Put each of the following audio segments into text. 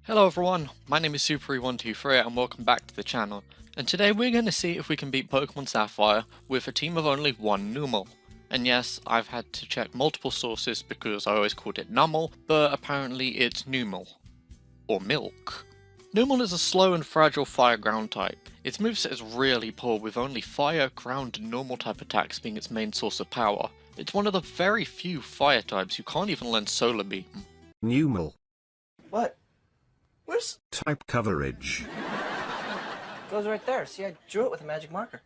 Hello everyone, my name is Super123 and welcome back to the channel. And today we're going to see if we can beat Pokemon Sapphire with a team of only one Numel. And yes, I've had to check multiple sources because I always called it Numel, but apparently it's Numel. Or Milk. Numel is a slow and fragile fire ground type. Its moveset is really poor, with only fire, ground and normal type attacks being its main source of power. It's one of the very few fire types who can't even learn Solar Beam. Numel. What? Where's... Type coverage. Goes right there. See, I drew it with a magic marker.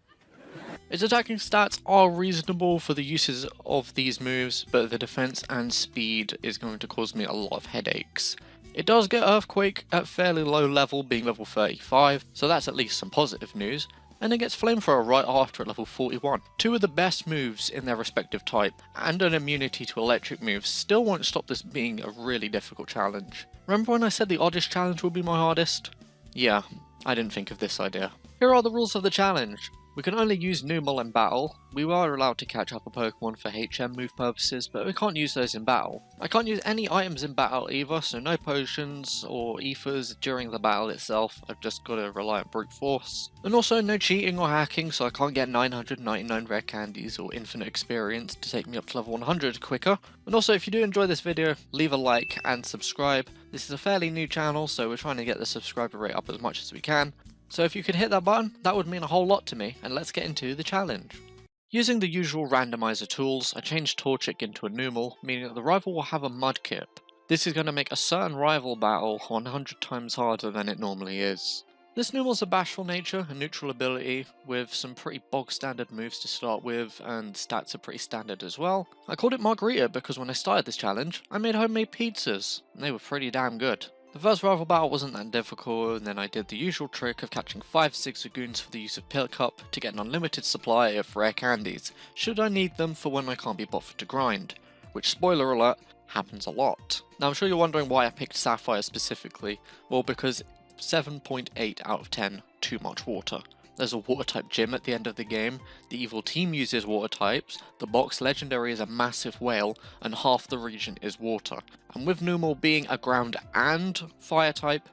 Its attacking stats are reasonable for the uses of these moves, but the defense and speed is going to cause me a lot of headaches. It does get Earthquake at fairly low level, being level 35, so that's at least some positive news, and it gets Flamethrower right after at level 41. Two of the best moves in their respective type, and an immunity to electric moves still won't stop this being a really difficult challenge. Remember when I said the oddest challenge would be my hardest? Yeah, I didn't think of this idea. Here are the rules of the challenge. We can only use Numel in battle. We are allowed to catch up a Pokemon for HM move purposes, but we can't use those in battle. I can't use any items in battle either, so no potions or ethers during the battle itself. I've just got to rely on brute force. And also no cheating or hacking, so I can't get 999 rare candies or infinite experience to take me up to level 100 quicker. And also, if you do enjoy this video, leave a like and subscribe. This is a fairly new channel, so we're trying to get the subscriber rate up as much as we can. So if you could hit that button, that would mean a whole lot to me, and let's get into the challenge. Using the usual randomizer tools, I changed Torchic into a Numel, meaning that the rival will have a Mudkip. This is going to make a certain rival battle 100 times harder than it normally is. This Numel's a bashful nature and neutral ability, with some pretty bog standard moves to start with, and stats are pretty standard as well. I called it Margarita because when I started this challenge, I made homemade pizzas, and they were pretty damn good. The first rival battle wasn't that difficult, and then I did the usual trick of catching 5 Zigzagoons for the use of Pickup to get an unlimited supply of rare candies, should I need them for when I can't be bothered to grind, which, spoiler alert, happens a lot. Now I'm sure you're wondering why I picked Sapphire specifically. Well, because 7.8 out of 10, too much water. There's a water type gym at the end of the game, the evil team uses water types, the box legendary is a massive whale, and half the region is water. And with Numel being a ground and fire type,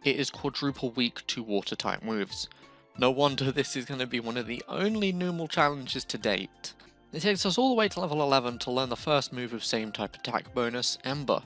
it is quadruple weak to water type moves. No wonder this is going to be one of the only Numel challenges to date. It takes us all the way to level 11 to learn the first move of same type attack bonus, Ember.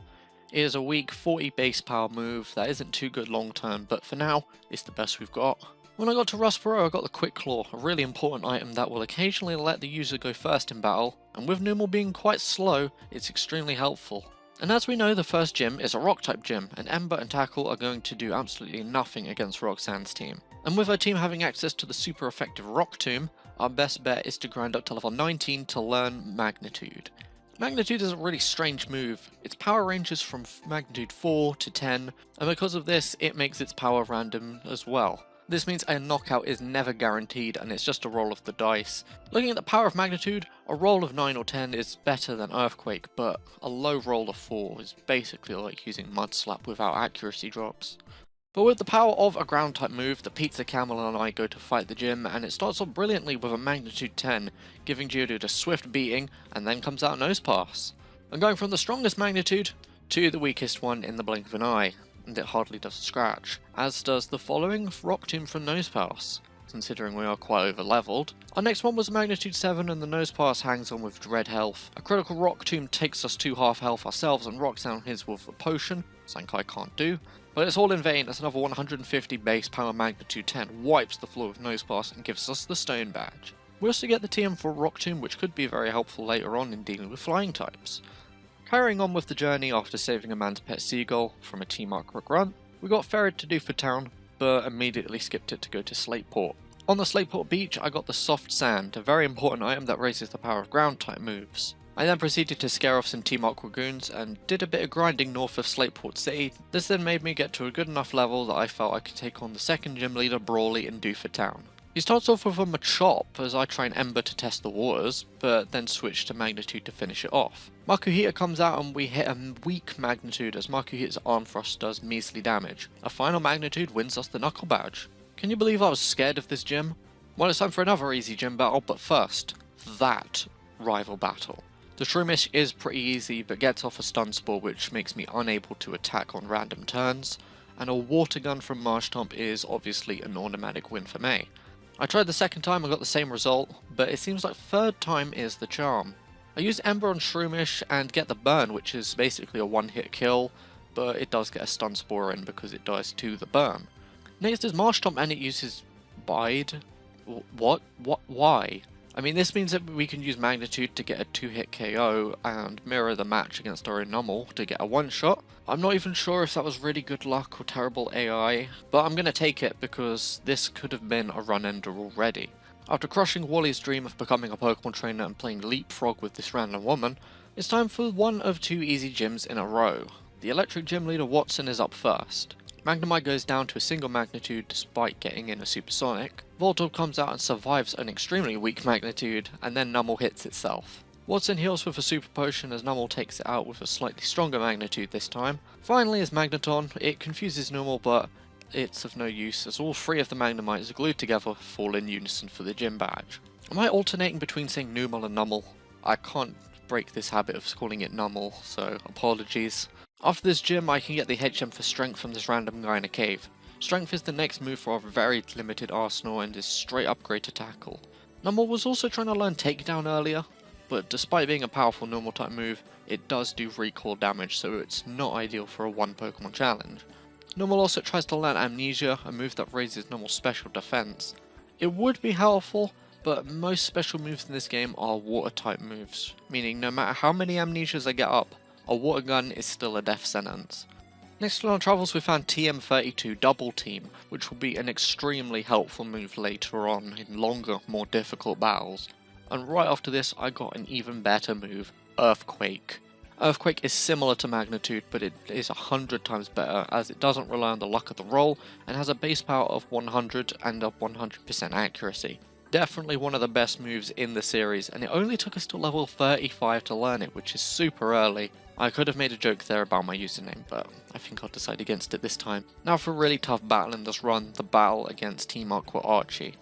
It is a weak 40 base power move that isn't too good long term, but for now, it's the best we've got. When I got to Rustboro, I got the Quick Claw, a really important item that will occasionally let the user go first in battle, and with Numel being quite slow, it's extremely helpful. And as we know, the first gym is a Rock type gym, and Ember and Tackle are going to do absolutely nothing against Roxanne's team. And with our team having access to the super effective Rock Tomb, our best bet is to grind up to level 19 to learn Magnitude. Magnitude is a really strange move. Its power ranges from Magnitude 4 to 10, and because of this, it makes its power random as well. This means a knockout is never guaranteed, and it's just a roll of the dice. Looking at the power of Magnitude, a roll of 9 or 10 is better than Earthquake, but a low roll of 4 is basically like using Mud Slap without accuracy drops. But with the power of a ground type move, the Pizza Camel and I go to fight the gym, and it starts off brilliantly with a Magnitude 10, giving Geodude a swift beating, and then comes out Nose Pass. I'm going from the strongest Magnitude to the weakest one in the blink of an eye, and it hardly does a scratch, as does the following Rock Tomb from Nose Pass, considering we are quite over leveled. Our next one was Magnitude 7, and the Nose Pass hangs on with Dread Health. A critical Rock Tomb takes us to half health ourselves and rocks down his with a potion, something I can't do. But it's all in vain, as another 150 base power Magnitude 10 wipes the floor with Nose Pass and gives us the Stone Badge. We also get the TM for Rock Tomb, which could be very helpful later on in dealing with flying types. Carrying on with the journey after saving a man's pet seagull from a Team Aqua grunt, we got ferried to do for town, but immediately skipped it to go to Slateport. On the Slateport beach, I got the Soft Sand, a very important item that raises the power of ground type moves. I then proceeded to scare off some Team Aqua goons and did a bit of grinding north of Slateport City. This then made me get to a good enough level that I felt I could take on the second gym leader Brawly in Do for Town. He starts off with a Machop as I try and Ember to test the waters, but then switch to Magnitude to finish it off. Makuhita comes out and we hit a weak Magnitude as Makuhita's Arm Thrust does measly damage. A final Magnitude wins us the Knuckle Badge. Can you believe I was scared of this gym? Well, it's time for another easy gym battle, but first, that rival battle. The Shroomish is pretty easy, but gets off a Stun Spore which makes me unable to attack on random turns. and a water gun from Marshtomp is obviously an automatic win for me. I tried the second time and got the same result, but it seems like third time is the charm. I used Ember on Shroomish and get the burn, which is basically a one-hit kill, but it does get a stun spore in because it dies to the burn. Next is Marshtomp and it uses Bide. What? Why? I mean, this means that we can use Magnitude to get a 2-hit KO and mirror the match against our own Numel to get a one-shot. I'm not even sure if that was really good luck or terrible AI, but I'm going to take it because this could have been a run ender already. After crushing Wally's dream of becoming a Pokemon trainer and playing Leapfrog with this random woman, it's time for one of two easy gyms in a row. The electric gym leader Watson is up first. Magnemite goes down to a single Magnitude despite getting in a Supersonic. Voltorb comes out and survives an extremely weak Magnitude, and then Numel hits itself. Watson heals with a Super Potion as Numel takes it out with a slightly stronger Magnitude this time. Finally is Magneton. It confuses Numel, but it's of no use as all three of the Magnemites glued together fall in unison for the gym badge. Am I alternating between saying Numel and Numel? I can't break this habit of calling it Numel, so apologies. After this gym, I can get the HM for Strength from this random guy in a cave. Strength is the next move for our very limited arsenal and is straight upgrade to Tackle. Numel was also trying to learn Takedown earlier, but despite being a powerful normal type move, it does do recoil damage, so it's not ideal for a one Pokemon challenge. Numel also tries to learn Amnesia, a move that raises Numel's special defense. It would be helpful, but most special moves in this game are water type moves, meaning no matter how many Amnesias I get up, a water gun is still a death sentence. Next on our travels we found TM32 Double Team, which will be an extremely helpful move later on in longer, more difficult battles. And right after this I got an even better move, Earthquake. Earthquake is similar to Magnitude, but it is 100 times better as it doesn't rely on the luck of the roll and has a base power of 100 and a 100% accuracy. Definitely one of the best moves in the series, and it only took us to level 35 to learn it, which is super early. I could have made a joke there about my username, but I think I'll decide against it this time. Now for a really tough battle in this run, the battle against Team Aqua Archie.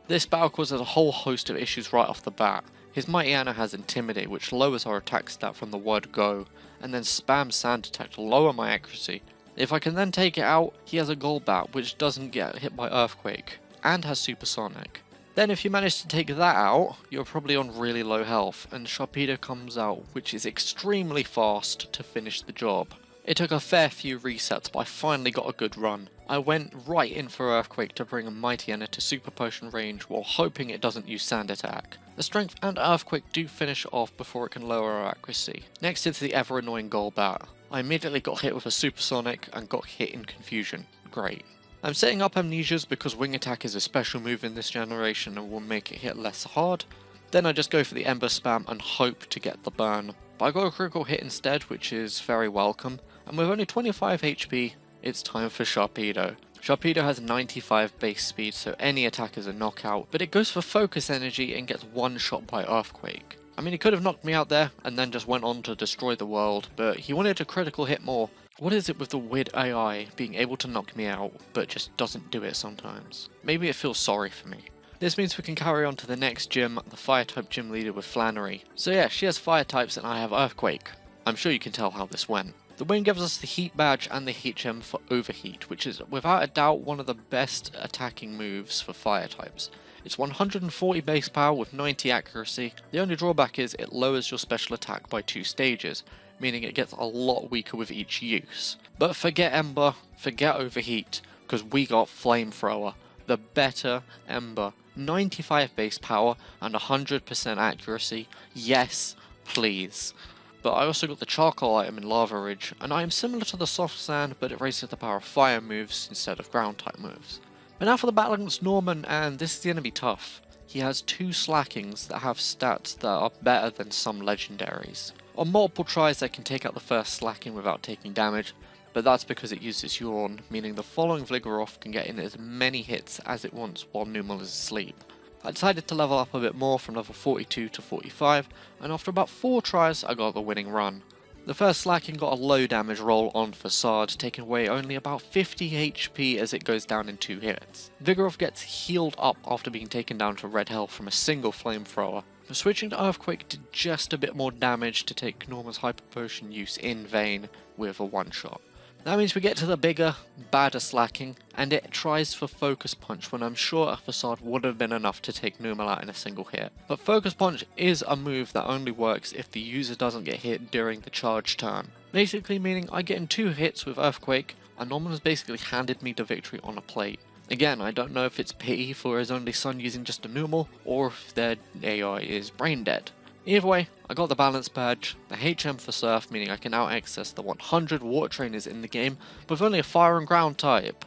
This battle causes a whole host of issues right off the bat. His Mighty Anna has Intimidate, which lowers our attack stat from the word go, and then spams Sand Attack to lower my accuracy. If I can then take it out, he has a Golbat, which doesn't get hit by Earthquake, and has Supersonic. Then if you manage to take that out, you're probably on really low health, and Sharpedo comes out, which is extremely fast to finish the job. It took a fair few resets, but I finally got a good run. I went right in for Earthquake to bring a Mighty Anna to Super Potion range while hoping it doesn't use Sand Attack. The Strength and Earthquake do finish off before it can lower our accuracy. Next is the ever annoying Golbat. I immediately got hit with a Supersonic and got hit in Confusion. Great. I'm setting up Amnesias because Wing Attack is a special move in this generation and will make it hit less hard. Then I just go for the Ember spam and hope to get the burn. But I got a critical hit instead, which is very welcome. And with only 25 HP, it's time for Sharpedo. Sharpedo has 95 base speed, so any attack is a knockout, but it goes for Focus Energy and gets one shot by Earthquake. I mean, he could have knocked me out there and then just went on to destroy the world, but he wanted a critical hit more. What is it with the weird AI being able to knock me out, but just doesn't do it sometimes? Maybe it feels sorry for me. This means we can carry on to the next gym, the Fire-type gym leader with Flannery. So yeah, she has Fire types and I have Earthquake. I'm sure you can tell how this went. The win gives us the Heat badge and the Heat gem for Overheat, which is without a doubt one of the best attacking moves for Fire types. It's 140 base power with 90 accuracy. The only drawback is it lowers your special attack by 2 stages, meaning it gets a lot weaker with each use. But forget Ember, forget Overheat, because we got Flamethrower, the better Ember. 95 base power and 100% accuracy. Yes, please. But I also got the Charcoal item in Lava Ridge, and I am similar to the Soft Sand, but it raises the power of fire moves instead of ground type moves. But now for the battle against Norman, and this is going to be tough. He has 2 Slackings that have stats that are better than some legendaries. On multiple tries I can take out the first Slacking without taking damage, but that's because it uses Yawn, meaning the following Vigoroth can get in as many hits as it wants while Numel is asleep. I decided to level up a bit more from level 42 to 45, and after about 4 tries I got the winning run. The first Slacking got a low damage roll on Facade, taking away only about 50 HP as it goes down in 2 hits. Vigoroth gets healed up after being taken down to red health from a single Flamethrower. Switching to Earthquake did just a bit more damage to take Norma's Hyper Potion use in vain with a one-shot. That means we get to the bigger, badder slacking, and it tries for Focus Punch when I'm sure a Facade would have been enough to take Numel out in a single hit. But Focus Punch is a move that only works if the user doesn't get hit during the charge turn. Basically meaning I get in 2 hits with Earthquake, and Numel has basically handed me the victory on a plate. Again, I don't know if it's pity for his only son using just a Numel, or if their AI is brain dead. Either way, I got the balance badge, the HM for Surf, meaning I can now access the 100 water trainers in the game with only a fire and ground type.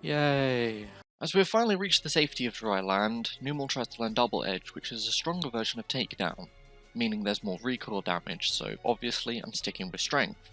Yay. As we have finally reached the safety of dry land, Numel tries to learn Double Edge, which is a stronger version of Takedown, meaning there's more recoil damage, so obviously I'm sticking with Strength.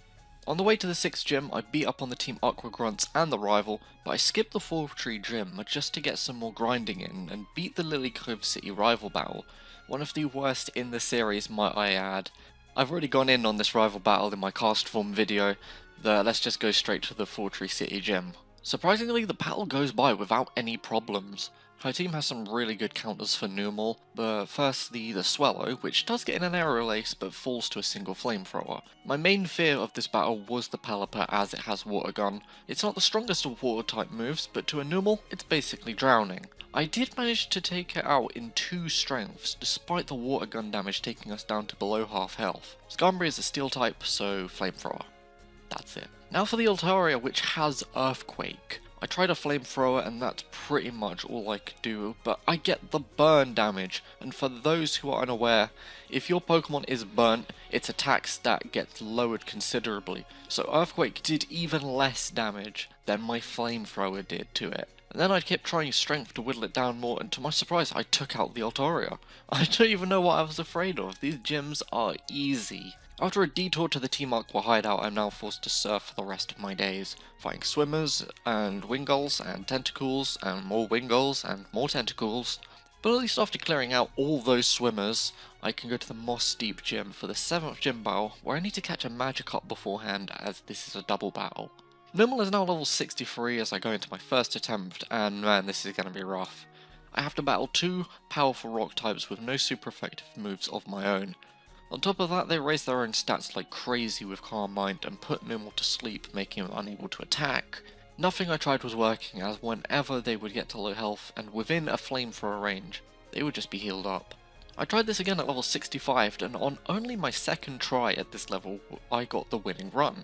On the way to the 6th gym, I beat up on the Team Aqua Grunts and the rival, but I skipped the 4th tree gym just to get some more grinding in and beat the Lily Cove City rival battle. One of the worst in the series, might I add. I've already gone in on this rival battle in my cast form video, let's just go straight to the Fortree City gym. Surprisingly, the battle goes by without any problems. Her team has some really good counters for Numel, but firstly the Swallow, which does get in an aerial ace but falls to a single flamethrower. My main fear of this battle was the Pelipper as it has Water Gun. It's not the strongest of water type moves, but to a Numel, it's basically drowning. I did manage to take it out in 2 strengths, despite the water gun damage taking us down to below half health. Skarmory is a steel type, so flamethrower. That's it. Now for the Altaria, which has Earthquake. I tried a flamethrower and that's pretty much all I could do, but I get the burn damage, and for those who are unaware, if your Pokemon is burnt, its attack stat gets lowered considerably, so Earthquake did even less damage than my flamethrower did to it. And then I kept trying Strength to whittle it down more, and to my surprise I took out the Altaria. I don't even know what I was afraid of, these gyms are easy. After a detour to the Team Aqua hideout, I'm now forced to surf for the rest of my days, fighting swimmers, and Wingulls, and tentacles, and more Wingulls, and more tentacles. But at least after clearing out all those swimmers, I can go to the Moss Deep gym for the 7th gym battle, where I need to catch a Magikarp beforehand, as this is a double battle. Numel is now level 63 as I go into my first attempt, and man, this is going to be rough. I have to battle 2 powerful rock types with no super effective moves of my own. On top of that, they raise their own stats like crazy with Calm Mind and put Numel to sleep, making him unable to attack. Nothing I tried was working, as whenever they would get to low health and within a flamethrower range, they would just be healed up. I tried this again at level 65, and on only my 2nd try at this level, I got the winning run.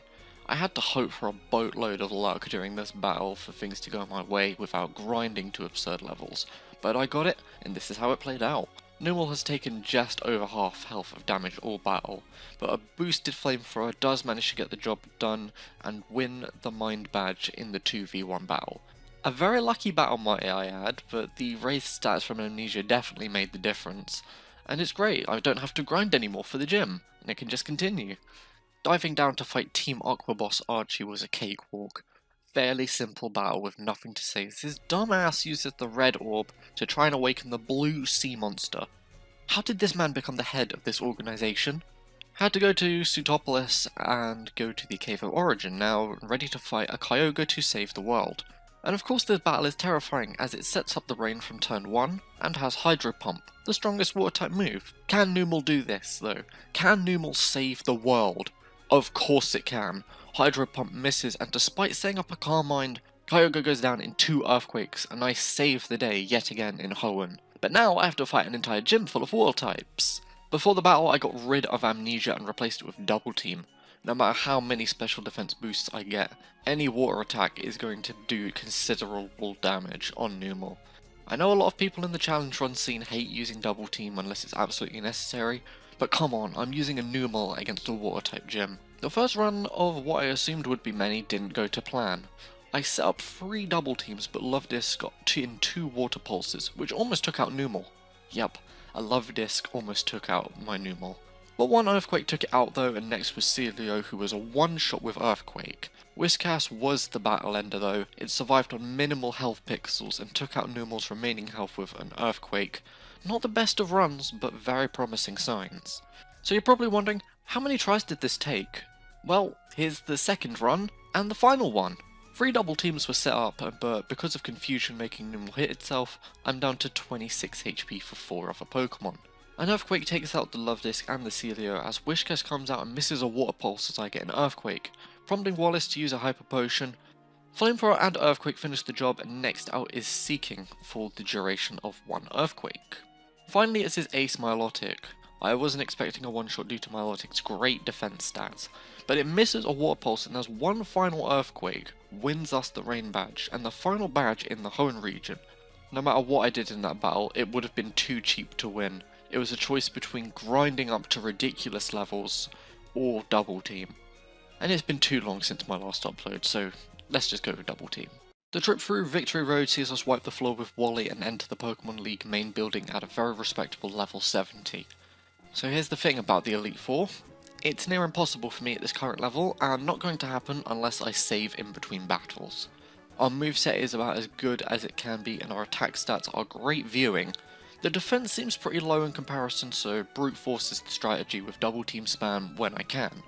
I had to hope for a boatload of luck during this battle for things to go my way without grinding to absurd levels, but I got it, and this is how it played out. Numel has taken just over half health of damage all battle, but a boosted flamethrower does manage to get the job done and win the Mind Badge in the 2v1 battle. A very lucky battle, might I add, but the raised stats from Amnesia definitely made the difference. And it's great, I don't have to grind anymore for the gym, and it can just continue. Diving down to fight Team Aqua boss Archie was a cakewalk. Fairly simple battle with nothing to say. His dumbass uses the red orb to try and awaken the blue sea monster. How did this man become the head of this organization? Had to go to Sutopolis and go to the Cave of Origin, now ready to fight a Kyogre to save the world. And of course this battle is terrifying as it sets up the rain from turn 1 and has Hydro Pump, the strongest water type move. Can Numel do this though? Can Numel save the world? Of course it can. Hydro Pump misses, and despite setting up a Calm Mind, Kyogre goes down in 2 Earthquakes, and I save the day yet again in Hoenn. But now I have to fight an entire gym full of water types. Before the battle I got rid of Amnesia and replaced it with Double Team. No matter how many special defense boosts I get, any water attack is going to do considerable damage on Numel. I know a lot of people in the challenge run scene hate using Double Team unless it's absolutely necessary, but come on, I'm using a Numel against a water type gym. The first run of what I assumed would be many didn't go to plan. I set up 3 double teams, but Love Disc got in 2 water pulses, which almost took out Numel. Yep, a Love Disc almost took out my Numel. But 1 Earthquake took it out though, and next was Celio, who was a one-shot with Earthquake. Whiscash was the battle ender though. It survived on minimal health pixels and took out Numel's remaining health with an Earthquake. Not the best of runs, but very promising signs. So you're probably wondering, how many tries did this take? Well, here's the 2nd run, and the final one. 3 double teams were set up, but because of confusion making Numel hit itself, I'm down to 26 HP for 4 other Pokemon. An Earthquake takes out the Love Disc and the Celio as Wishcast comes out and misses a Water Pulse as I get an Earthquake, prompting Wallace to use a Hyper Potion. Flamethrower and Earthquake finish the job, and next out is Seeking for the duration of one Earthquake. Finally, it's his Ace Milotic. I wasn't expecting a one-shot due to Milotic's great defense stats, but it misses a Water Pulse and as one final Earthquake wins us the Rain Badge and the final badge in the Hoenn region. No matter what I did in that battle, it would have been too cheap to win. It was a choice between grinding up to ridiculous levels or double team. And it's been too long since my last upload, so let's just go with double team. The trip through Victory Road sees us wipe the floor with Wally and enter the Pokemon League main building at a very respectable level 70. So here's the thing about the Elite Four. It's near impossible for me at this current level, and not going to happen unless I save in between battles. Our moveset is about as good as it can be and our attack stats are great viewing. The defense seems pretty low in comparison, so brute force is the strategy with double team spam when I can.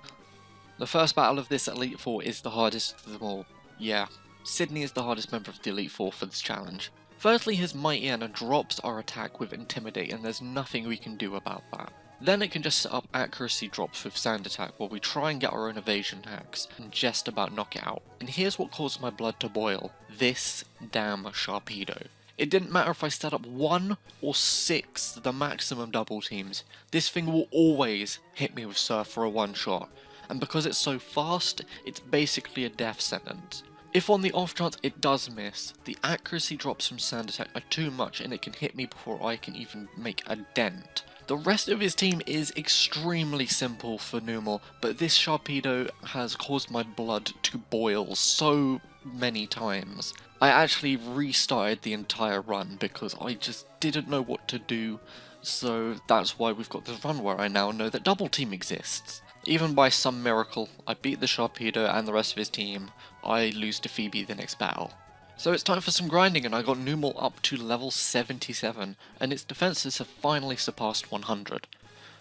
The first battle of this Elite Four is the hardest of them all. Yeah, Sydney is the hardest member of the Elite Four for this challenge. Firstly, his Mighty Anna drops our attack with Intimidate and there's nothing we can do about that. Then it can just set up accuracy drops with Sand Attack while we try and get our own evasion hacks and just about knock it out. And here's what caused my blood to boil. This damn Sharpedo. It didn't matter if I set up 1 or 6 the maximum double teams, this thing will always hit me with Surf for a one shot, and because it's so fast, it's basically a death sentence. If on the off chance it does miss, the accuracy drops from Sand Attack are too much and it can hit me before I can even make a dent. The rest of his team is extremely simple for Numel, but this Sharpedo has caused my blood to boil so many times. I actually restarted the entire run because I just didn't know what to do, so that's why we've got this run where I now know that Double Team exists. Even by some miracle, I beat the Sharpedo and the rest of his team. I lose to Phoebe the next battle. So it's time for some grinding, and I got Numel up to level 77, and its defenses have finally surpassed 100.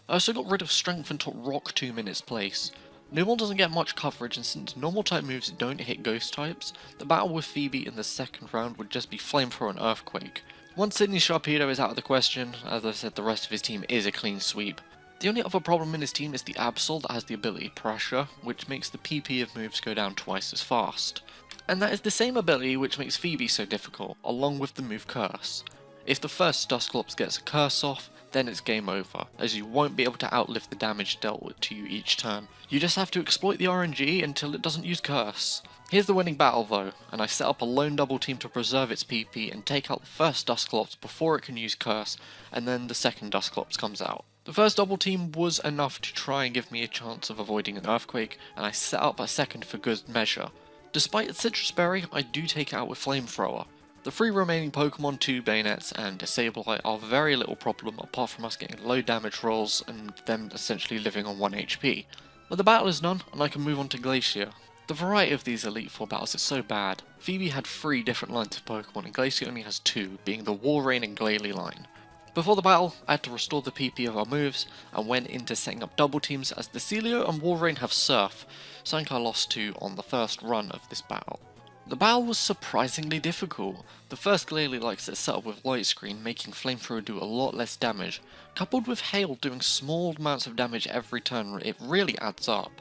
I also got rid of Strength and took Rock Tomb in its place. Numel doesn't get much coverage, and since normal type moves don't hit ghost types, the battle with Phoebe in the second round would just be Flamethrower and Earthquake. Once Sydney's Sharpedo is out of the question, as I said, the rest of his team is a clean sweep. The only other problem in his team is the Absol that has the ability Pressure, which makes the PP of moves go down twice as fast. And that is the same ability which makes Phoebe so difficult, along with the move Curse. If the first Dusclops gets a Curse off, then it's game over, as you won't be able to outlive the damage dealt to you each turn. You just have to exploit the RNG until it doesn't use Curse. Here's the winning battle though, and I set up a lone double team to preserve its PP and take out the first Dusclops before it can use Curse, and then the second Dusclops comes out. The first double team was enough to try and give me a chance of avoiding an Earthquake, and I set up a second for good measure. Despite its Citrus Berry, I do take it out with Flamethrower. The 3 remaining Pokemon, 2 Bayonets and Sableye are very little problem apart from us getting low damage rolls and them essentially living on 1 HP. But the battle is done and I can move on to Glacier. The variety of these Elite Four battles is so bad. Phoebe had 3 different lines of Pokemon and Glacier only has 2, being the Walrein and Glalie line. Before the battle, I had to restore the PP of our moves and went into setting up double teams as the Celio and Walrein have Surf, something I lost to on the first run of this battle. The battle was surprisingly difficult. The first Glalie likes it set up with Light Screen, making Flamethrower do a lot less damage. Coupled with Hail doing small amounts of damage every turn, it really adds up.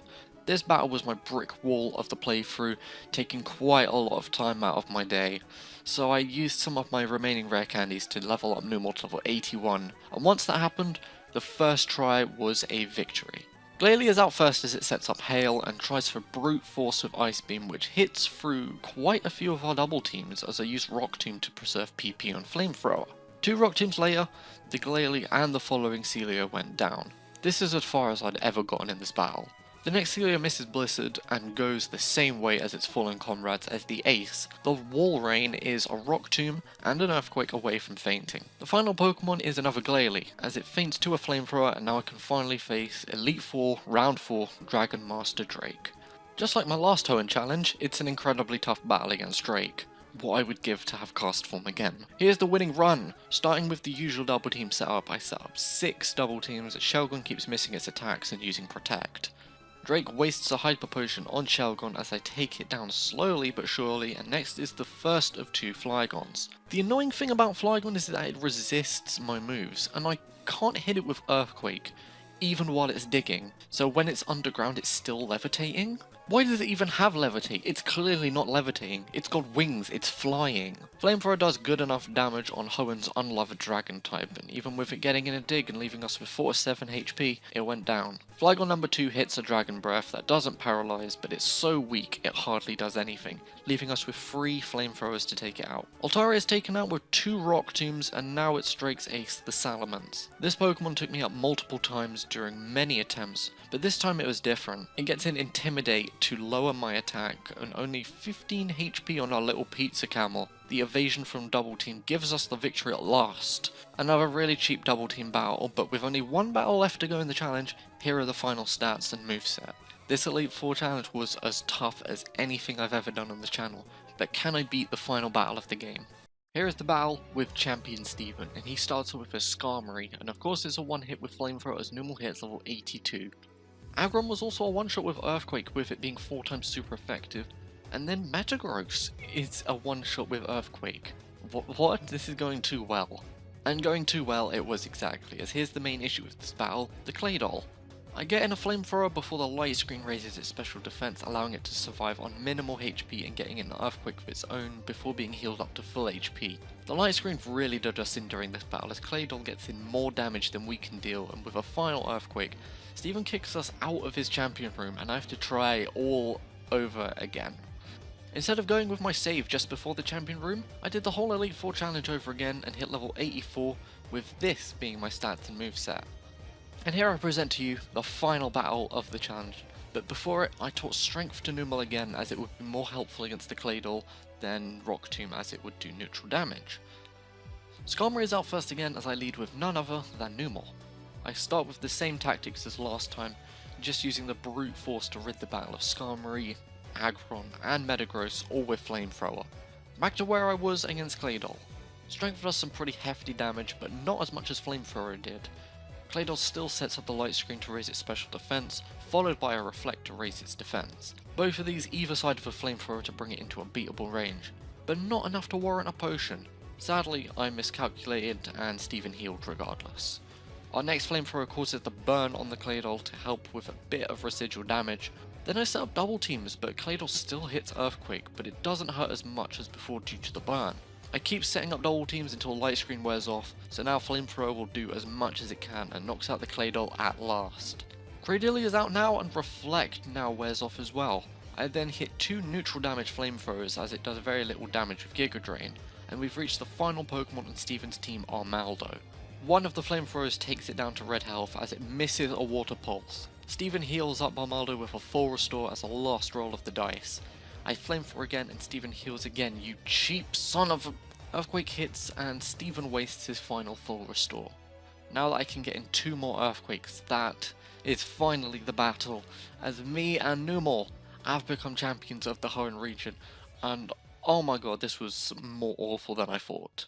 This battle was my brick wall of the playthrough, taking quite a lot of time out of my day. So I used some of my remaining rare candies to level up Numel to level 81, and once that happened, the first try was a victory. Glalie is out first as it sets up Hail and tries for Brute Force with Ice Beam, which hits through quite a few of our double teams as I use Rock Tomb to preserve PP on Flamethrower. 2 Rock Tombs later, the Glalie and the following Celio went down. This is as far as I'd ever gotten in this battle. The next Celio misses Blizzard and goes the same way as its fallen comrades as the Ace. The Walrein is a Rock Tomb and an Earthquake away from fainting. The final Pokemon is another Glalie, as it faints to a Flamethrower and now I can finally face Elite Four, Round 4, Dragon Master Drake. Just like my last Hoenn challenge, it's an incredibly tough battle against Drake. What I would give to have cast form again. Here's the winning run! Starting with the usual double team setup, I set up 6 double teams. Shelgon keeps missing its attacks and using Protect. Drake wastes a Hyper Potion on Shelgon as I take it down slowly but surely, and next is the first of 2 Flygons. The annoying thing about Flygon is that it resists my moves, and I can't hit it with Earthquake, even while it's digging, so when it's underground it's still levitating? Why does it even have levitate? It's clearly not levitating, it's got wings, it's flying. Flamethrower does good enough damage on Hoenn's unloved dragon type, and even with it getting in a dig and leaving us with 47 HP, it went down. Flygon number 2 hits a dragon breath that doesn't paralyze, but it's so weak it hardly does anything, leaving us with 3 flamethrowers to take it out. Altaria is taken out with 2 rock tombs, and now its Drake's Ace, the Salamence. This Pokemon took me out multiple times during many attempts, but this time it was different. It gets in Intimidate to lower my attack, and only 15 HP on our little pizza camel. The evasion from Double Team gives us the victory at last. Another really cheap Double Team battle, but with only 1 battle left to go in the challenge, here are the final stats and moveset. This Elite Four challenge was as tough as anything I've ever done on the channel, but can I beat the final battle of the game? Here is the battle with Champion Steven, and he starts with a Skarmory, and of course it's a one hit with Flamethrower as Numel hits level 82. Aggron was also a one shot with Earthquake, with it being 4 times super effective. And then Metagross is a one shot with Earthquake. What? This is going too well. And going too well it was exactly, as here's the main issue with this battle, the Claydol. I get in a Flamethrower before the light screen raises its special defense, allowing it to survive on minimal HP and getting an Earthquake of its own before being healed up to full HP. The light screen really did us in during this battle, as Claydol gets in more damage than we can deal, and with a final Earthquake, Steven kicks us out of his champion room and I have to try all over again. Instead of going with my save just before the champion room, I did the whole Elite Four challenge over again and hit level 84, with this being my stats and moveset. And here I present to you the final battle of the challenge, but before it I taught Strength to Numel again, as it would be more helpful against the Claydol than Rock Tomb, as it would do neutral damage. Skarmory is out first again, as I lead with none other than Numel. I start with the same tactics as last time, just using the brute force to rid the battle of Skarmory, Aggron and Metagross, all with Flamethrower. Back to where I was against Claydol. Strength does some pretty hefty damage, but not as much as Flamethrower did. Claydol still sets up the light screen to raise its special defense, followed by a Reflect to raise its defense. Both of these either side of a Flamethrower to bring it into a beatable range, but not enough to warrant a potion. Sadly, I miscalculated and Steven healed regardless. Our next Flamethrower causes the burn on the Claydol to help with a bit of residual damage. Then I set up double teams, but Claydol still hits Earthquake, but it doesn't hurt as much as before due to the burn. I keep setting up double teams until light screen wears off, so now Flamethrower will do as much as it can and knocks out the Claydol at last. Cradily is out now and Reflect now wears off as well. I then hit 2 neutral damage Flamethrowers, as it does very little damage with Giga Drain, and we've reached the final Pokemon in Steven's team, Armaldo. One of the Flamethrowers takes it down to red health as it misses a Water Pulse. Steven heals up Armaldo with a full restore as a last roll of the dice. I Flamethrower again and Steven heals again, you cheap son of a... Earthquake hits and Steven wastes his final full restore. Now that I can get in 2 more Earthquakes, that is finally the battle, as me and Numel have become champions of the Hoenn region, and oh my god, this was more awful than I thought.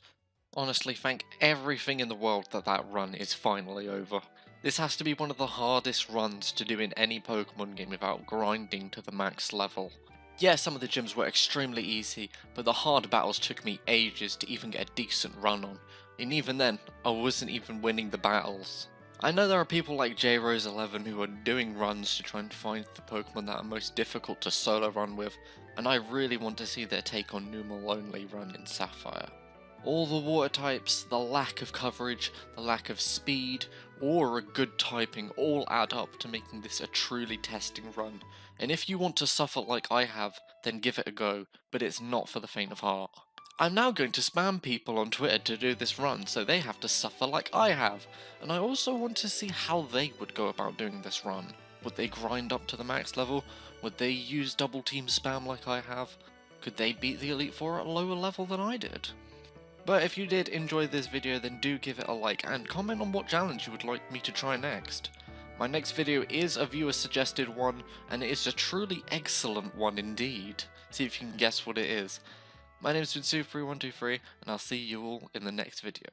Honestly, thank everything in the world that that run is finally over. This has to be one of the hardest runs to do in any Pokemon game without grinding to the max level. Yeah, some of the gyms were extremely easy, but the hard battles took me ages to even get a decent run on, and even then, I wasn't even winning the battles. I know there are people like JRose11 who are doing runs to try and find the Pokemon that are most difficult to solo run with, and I really want to see their take on Numel only run in Sapphire. All the water types, the lack of coverage, the lack of speed, or a good typing all add up to making this a truly testing run, and if you want to suffer like I have, then give it a go, but it's not for the faint of heart. I'm now going to spam people on Twitter to do this run, so they have to suffer like I have, and I also want to see how they would go about doing this run. Would they grind up to the max level? Would they use double team spam like I have? Could they beat the Elite Four at a lower level than I did? But if you did enjoy this video, then do give it a like and comment on what challenge you would like me to try next. My next video is a viewer suggested one, and it is a truly excellent one indeed. See if you can guess what it is. My name has been Super123, and I'll see you all in the next video.